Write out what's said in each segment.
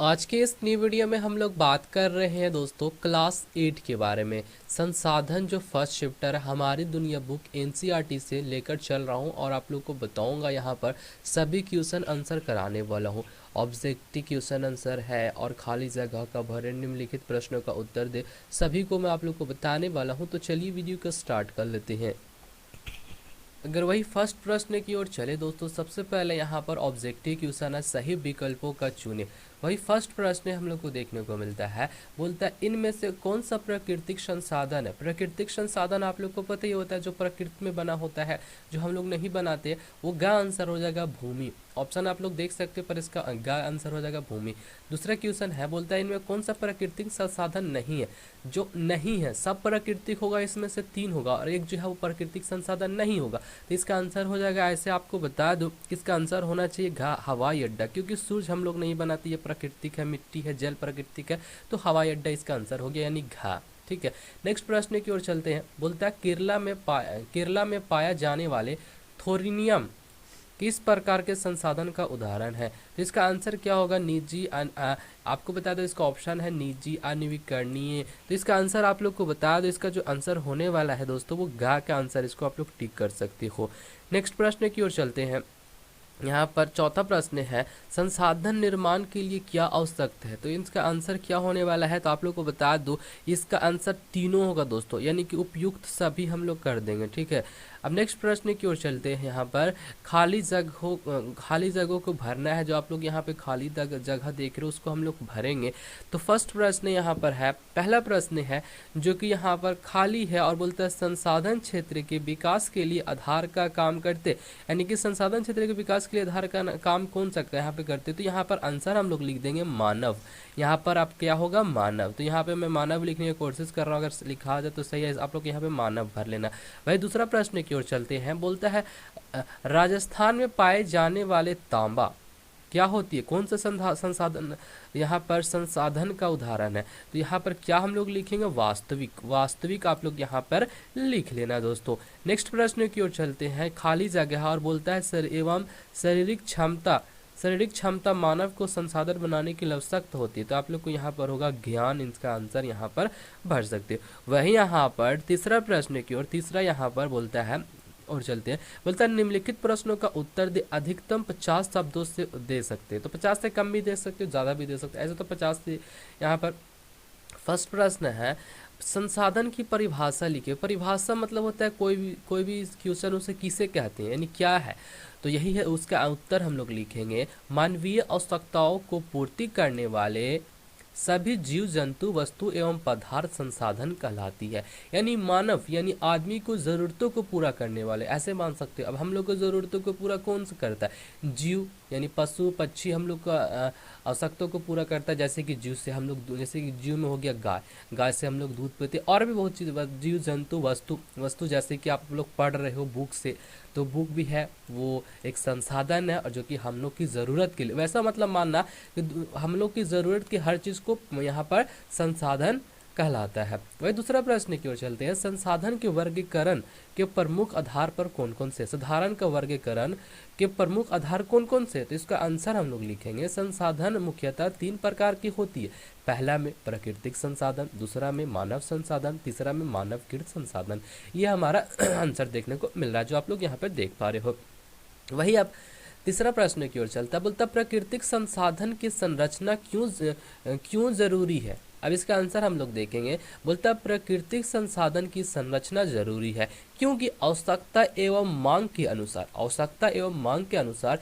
आज के इस नई वीडियो में हम लोग बात कर रहे हैं दोस्तों क्लास 8 के बारे में। संसाधन जो फर्स्ट चैप्टर है हमारी दुनिया बुक एनसीईआरटी से लेकर चल रहा हूं और आप लोग को बताऊंगा यहाँ पर सभी क्वेश्चन आंसर कराने वाला हूं। ऑब्जेक्टिव क्वेश्चन आंसर है और खाली जगह का भरे, निम्नलिखित प्रश्नों का उत्तर दे, सभी को मैं आप लोग को बताने वाला हूँ। तो चलिए वीडियो को स्टार्ट कर लेते हैं। अगर वही फर्स्ट प्रश्न की ओर चले दोस्तों, सबसे पहले यहाँ पर ऑब्जेक्टिव क्वेश्चन है, सही विकल्पों का चुने। वही फर्स्ट प्रश्न हम लोग को देखने को मिलता है, बोलता है इनमें से कौन सा प्राकृतिक संसाधन है। प्राकृतिक संसाधन आप लोग को पता ही होता है, जो प्रकृति में बना होता है, जो हम लोग नहीं बनाते, वो ग आंसर हो जाएगा भूमि। ऑप्शन आप लोग देख सकते हैं पर इसका ग आंसर हो जाएगा भूमि। दूसरा क्वेश्चन है, बोलता है इनमें कौन सा प्राकृतिक संसाधन नहीं है। जो नहीं है, सब प्राकृतिक होगा, इसमें से 3 होगा और एक जो है वो प्राकृतिक संसाधन नहीं होगा। तो इसका आंसर हो जाएगा, ऐसे आपको बता दो, इसका आंसर होना चाहिए हवाई अड्डा, क्योंकि सूरज हम लोग नहीं बनाते, ये प्राकृतिक है, मिट्टी है, जल प्राकृतिक है, तो हवाई अड्डा इसका आंसर हो गया, यानी घा। ठीक है, नेक्स्ट प्रश्न की ओर चलते हैं। बोलता है केरला में पाया जाने वाले थोरिनियम किस प्रकार के संसाधन का उदाहरण है। तो इसका आंसर क्या होगा, निजी आपको बता दो, इसका ऑप्शन है निजी अनविकरणीय। तो इसका आंसर आप लोग को बता दो, इसका जो आंसर होने वाला है दोस्तों वो गा का आंसर, इसको आप लोग टिक कर सकते हो। नेक्स्ट प्रश्न की ओर चलते हैं। यहाँ पर चौथा प्रश्न है, संसाधन निर्माण के लिए क्या आवश्यक है। तो इसका आंसर क्या होने वाला है, तो आप लोग को बता दो, इसका आंसर तीनों होगा दोस्तों, यानी कि उपयुक्त सभी हम लोग कर देंगे। ठीक है, अब नेक्स्ट प्रश्न की ओर चलते हैं। यहाँ पर खाली जगहों को भरना है। जो आप लोग यहाँ पे खाली जगह देख रहे हो उसको हम लोग भरेंगे। तो फर्स्ट प्रश्न यहाँ पर है, पहला प्रश्न है जो कि यहाँ पर खाली है और बोलता है संसाधन क्षेत्र के विकास के लिए आधार का काम करते, यानी कि संसाधन क्षेत्र के विकास के लिए आधार का काम कौन सकता है यहाँ पे करते। तो यहाँ पर आंसर हम लोग लिख देंगे मानव। यहाँ पर आप क्या होगा, मानव। तो यहाँ पे मैं मानव लिखने की कोशिश कर रहा हूँ, अगर लिखा जाए तो सही है, आप लोग यहाँ पे मानव भर लेना। वही दूसरा प्रश्न की ओर चलते हैं। बोलता है राजस्थान में पाए जाने वाले तांबा क्या होती है, कौन सा संसाधन यहाँ पर संसाधन का उदाहरण है। तो यहाँ पर क्या हम लोग लिखेंगे, वास्तविक आप लोग यहाँ पर लिख लेना दोस्तों। नेक्स्ट प्रश्न की ओर चलते हैं, खाली जगह और बोलता है एवं शारीरिक क्षमता मानव को संसाधन बनाने की आवश्यकता होती है। तो आप लोग को यहाँ पर होगा ज्ञान, इसका आंसर यहाँ पर भर सकते हो। वही यहाँ पर तीसरा प्रश्न की ओर, तीसरा यहाँ पर बोलता है और चलते हैं। बोलता है निम्नलिखित प्रश्नों का उत्तर दे, अधिकतम 50 शब्दों से दे सकते हैं। तो 50 से कम भी दे सकते हो, ज़्यादा भी दे सकते हो, ऐसे तो 50 से। यहाँ पर फर्स्ट प्रश्न है, संसाधन की परिभाषा लिखिए। परिभाषा मतलब होता है कोई भी क्वेश्चन उसे किसे कहते हैं, यानी क्या है। तो यही है, उसका उत्तर हम लोग लिखेंगे मानवीय आवश्यकताओं को पूर्ति करने वाले सभी जीव जंतु वस्तु एवं पदार्थ संसाधन कहलाती है। यानी मानव यानी आदमी को ज़रूरतों को पूरा करने वाले, ऐसे मान सकते हो। अब हम लोग को ज़रूरतों को पूरा कौन सा करता है, जीव यानी पशु पक्षी हम लोग का आवश्यकताओं को पूरा करता है। जैसे कि जीव से हम लोग, जैसे कि जीव में हो गया गाय से हम लोग दूध पीते, और भी बहुत चीज़, जीव जंतु वस्तु जैसे कि आप लोग पढ़ रहे हो बुक से, तो बुक भी है, वो एक संसाधन है और जो कि हम लोग की ज़रूरत के लिए, वैसा मतलब मानना कि हम लोग की ज़रूरत की हर चीज़ को यहाँ पर संसाधन कहलाता है। वही दूसरा प्रश्न की ओर चलते हैं, संसाधन के वर्गीकरण के प्रमुख आधार पर कौन कौन से। साधारण का वर्गीकरण के प्रमुख आधार कौन कौन से। तो इसका आंसर हम लोग लिखेंगे, संसाधन मुख्यतः 3 प्रकार की होती है। पहला में प्राकृतिक संसाधन, दूसरा में मानव संसाधन, तीसरा में मानवकृत संसाधन। ये हमारा आंसर देखने को मिल रहा है, जो आप लोग यहाँ पर देख पा रहे हो। वही अब तीसरा प्रश्न की ओर चलता है। बोलता प्राकृतिक संसाधन की संरचना क्यों जरूरी है। अब इसका आंसर हम लोग देखेंगे। बोलता प्राकृतिक संसाधन की संरचना जरूरी है क्योंकि आवश्यकता एवं मांग के अनुसार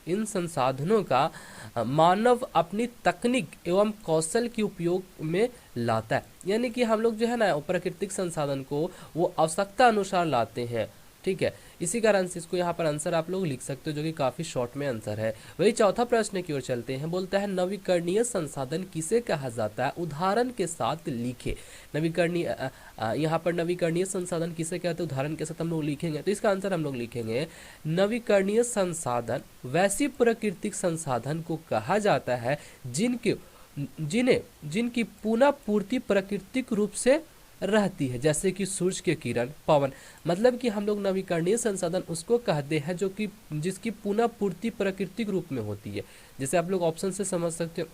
इन संसाधनों का मानव अपनी तकनीक एवं कौशल के उपयोग में लाता है। यानी कि हम लोग जो है ना प्राकृतिक संसाधन को वो आवश्यकता अनुसार लाते हैं। ठीक है, इसी कारण से इसको यहाँ पर आंसर आप लोग लिख सकते हो, जो कि काफ़ी शॉर्ट में आंसर है। वही चौथा प्रश्न की ओर चलते हैं। बोलता है नवीकरणीय संसाधन किसे कहा जाता है, उदाहरण के साथ लिखे। यहाँ पर नवीकरणीय संसाधन किसे कहते हैं, उदाहरण के साथ हम लोग लिखेंगे। तो इसका आंसर हम लोग लिखेंगे, नवीकरणीय संसाधन वैसी प्राकृतिक संसाधन को कहा जाता है जिनकी पुनः पूर्ति प्राकृतिक रूप से रहती है, जैसे कि सूर्य के किरण, पवन। मतलब कि हम लोग नवीकरणीय संसाधन उसको कहते हैं जो कि जिसकी पुनः पूर्ति प्राकृतिक रूप में होती है, जैसे आप लोग ऑप्शन से समझ सकते हो।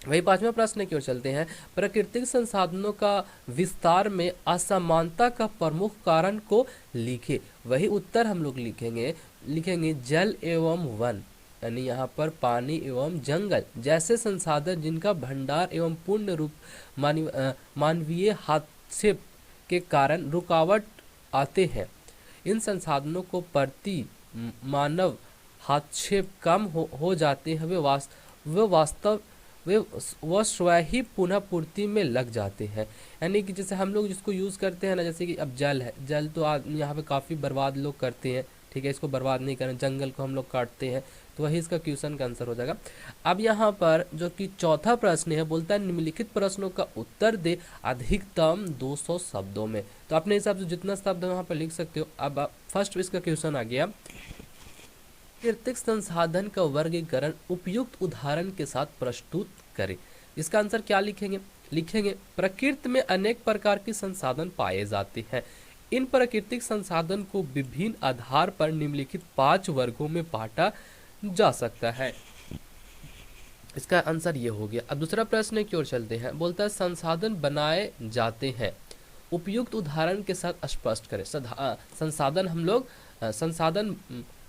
वही पांचवा प्रश्न की ओर चलते हैं। प्राकृतिक संसाधनों का विस्तार में असमानता का प्रमुख कारण को लिखे। वही उत्तर हम लोग लिखेंगे जल एवं वन, यानी यहाँ पर पानी एवं जंगल जैसे संसाधन जिनका भंडार एवं पूर्ण रूप मानवीय हस्तक्षेप के कारण रुकावट आते हैं। इन संसाधनों को प्रति मानव हस्तक्षेप कम हो जाते हैं, वे वास्तव वे वह स्वयं ही पुनः पूर्ति में लग जाते हैं। यानी कि जैसे हम लोग जिसको यूज़ करते हैं ना, जैसे कि अब जल है, जल तो यहाँ पे काफ़ी बर्बाद लोग करते हैं, ठीक है, इसको बर्बाद नहीं करें, जंगल को हम लोग काटते हैं, तो वही इसका क्वेश्चन का आंसर हो जाएगा। अब यहाँ पर जो कि चौथा प्रश्न है, बोलता है निम्नलिखित प्रश्नों का उत्तर दे अधिकतम 200 शब्दों में। तो अपने हिसाब से जितना शब्द वहाँ पर लिख सकते हो। अब फर्स्ट इसका क्वेश्चन आ गया, प्राकृतिक संसाधन का वर्गीकरण उपयुक्त उदाहरण के साथ प्रस्तुत करें। इसका आंसर क्या लिखेंगे प्रकृति में अनेक प्रकार के संसाधन पाए जाते हैं। इन प्राकृतिक संसाधन को विभिन्न आधार पर निम्नलिखित 5 वर्गों में बांटा जा सकता है। इसका आंसर ये हो गया। अब दूसरा प्रश्न की ओर चलते हैं। बोलता है संसाधन बनाए जाते हैं, उपयुक्त उदाहरण के साथ स्पष्ट करें। संसाधन हम लोग संसाधन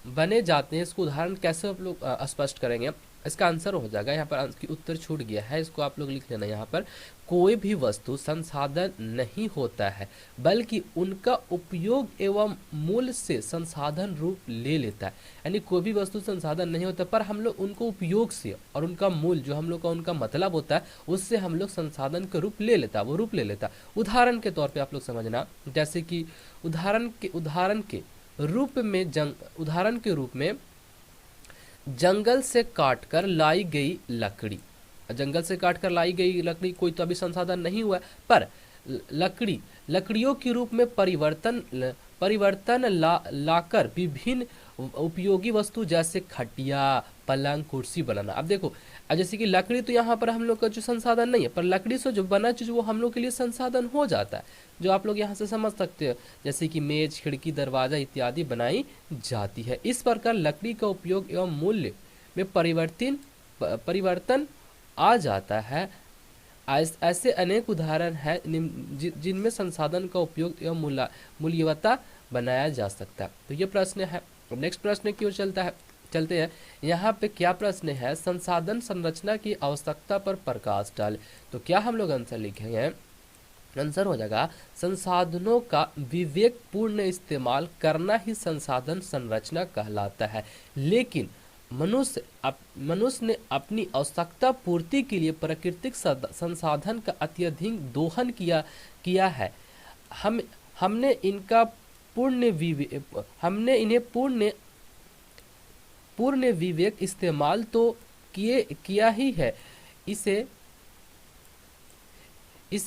बने जाते हैं, इसको उदाहरण कैसे आप लोग स्पष्ट करेंगे। इसका आंसर हो जाएगा, यहाँ पर की उत्तर छूट गया है, इसको आप लोग लिख लेना। यहाँ पर कोई भी वस्तु संसाधन नहीं होता है, बल्कि उनका उपयोग एवं मूल्य से संसाधन रूप ले लेता है। यानी कोई भी वस्तु संसाधन नहीं होता, पर हम लोग उनको उपयोग से और उनका मूल्य जो हम लोग का उनका मतलब होता है, उससे हम लोग संसाधन का रूप ले लेता है, वो रूप ले लेता है। उदाहरण के तौर पर आप लोग समझना, जैसे कि उदाहरण के रूप में जंगल से काटकर लाई गई लकड़ी। जंगल से काटकर लाई गई लकड़ी कोई तो अभी संसाधन नहीं हुआ है, पर लकड़ियों के रूप में परिवर्तन लाकर विभिन्न उपयोगी वस्तु जैसे खटिया, पलंग, कुर्सी बनाना। अब देखो, जैसे कि लकड़ी तो यहाँ पर हम लोग का जो संसाधन नहीं है, पर लकड़ी से जो बना चीज वो हम लोग के लिए संसाधन हो जाता है, जो आप लोग यहाँ से समझ सकते हो, जैसे कि मेज, खिड़की, दरवाजा इत्यादि बनाई जाती है। इस प्रकार लकड़ी का उपयोग एवं मूल्य में परिवर्तन आ जाता है। ऐसे अनेक उदाहरण हैं जिनमें संसाधन का उपयोग एवं मूल्यवता बनाया जा सकता है। तो ये प्रश्न है। नेक्स्ट प्रश्न की ओर चलते हैं। यहाँ पे क्या प्रश्न है, संसाधन संरचना की आवश्यकता पर प्रकाश डाले। तो क्या हम लोग आंसर लिखेंगे, आंसर हो जाएगा संसाधनों का विवेकपूर्ण इस्तेमाल करना ही संसाधन संरचना कहलाता है। लेकिन मनुष्य ने अपनी आवश्यकता पूर्ति के लिए प्राकृतिक संसाधन का अत्यधिक दोहन किया है। हमने इन्हें पूर्ण विवेक इस्तेमाल तो किया ही है। इसे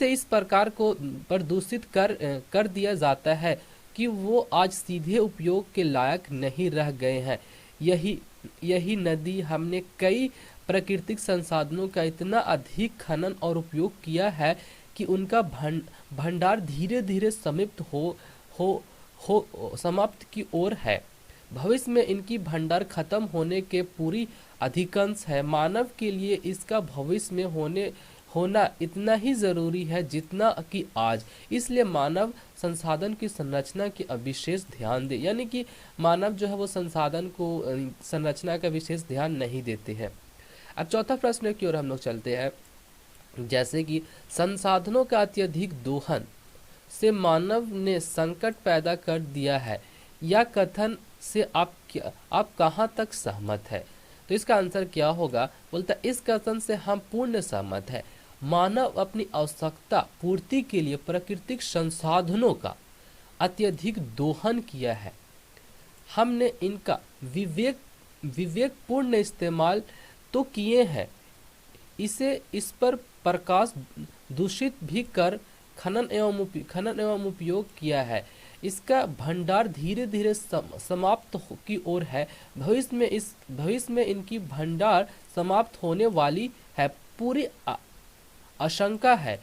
इस प्रकार को प्रदूषित कर दिया जाता है कि वो आज सीधे उपयोग के लायक नहीं रह गए हैं। यही नदी हमने कई प्राकृतिक संसाधनों का इतना अधिक खनन और उपयोग किया है कि उनका भंडार धीरे धीरे समाप्त की ओर है। भविष्य में इनकी भंडार खत्म होने के पूरी अधिकांश है। मानव के लिए इसका भविष्य में होना इतना ही जरूरी है जितना कि आज। इसलिए मानव संसाधन की संरचना की विशेष ध्यान दे। यानी कि मानव जो है वो संसाधन को संरचना का विशेष ध्यान नहीं देते हैं। अब चौथा प्रश्न की ओर हम लोग चलते हैं। जैसे कि संसाधनों का अत्यधिक दोहन से मानव ने संकट पैदा कर दिया है, या कथन से आप कहाँ तक सहमत है। तो इसका आंसर क्या होगा, बोलता इस कथन से हम पूर्ण सहमत है। मानव अपनी आवश्यकता पूर्ति के लिए प्राकृतिक संसाधनों का अत्यधिक दोहन किया है। हमने इनका विवेकपूर्ण इस्तेमाल तो किए हैं, इस पर प्रकाश दूषित भी कर खनन एवं उपयोग किया है। इसका भंडार धीरे धीरे समाप्त की ओर है। भविष्य में इनकी भंडार समाप्त होने वाली है। पूरी आशंका है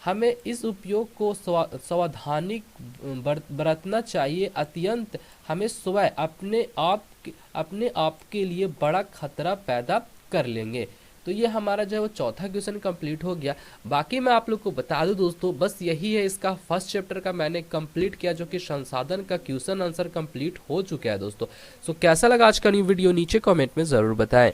हमें इस उपयोग को सावधानी बरतना चाहिए। अत्यंत हमें स्वयं अपने आप के लिए बड़ा खतरा पैदा कर लेंगे। तो ये हमारा जो है वो चौथा क्वेश्चन कंप्लीट हो गया। बाकी मैं आप लोग को बता दूं दोस्तों, बस यही है इसका फर्स्ट चैप्टर का मैंने कंप्लीट किया, जो कि संसाधन का क्वेश्चन आंसर कंप्लीट हो चुका है दोस्तों। सो कैसा लगा आज का न्यू वीडियो, नीचे कमेंट में ज़रूर बताएं।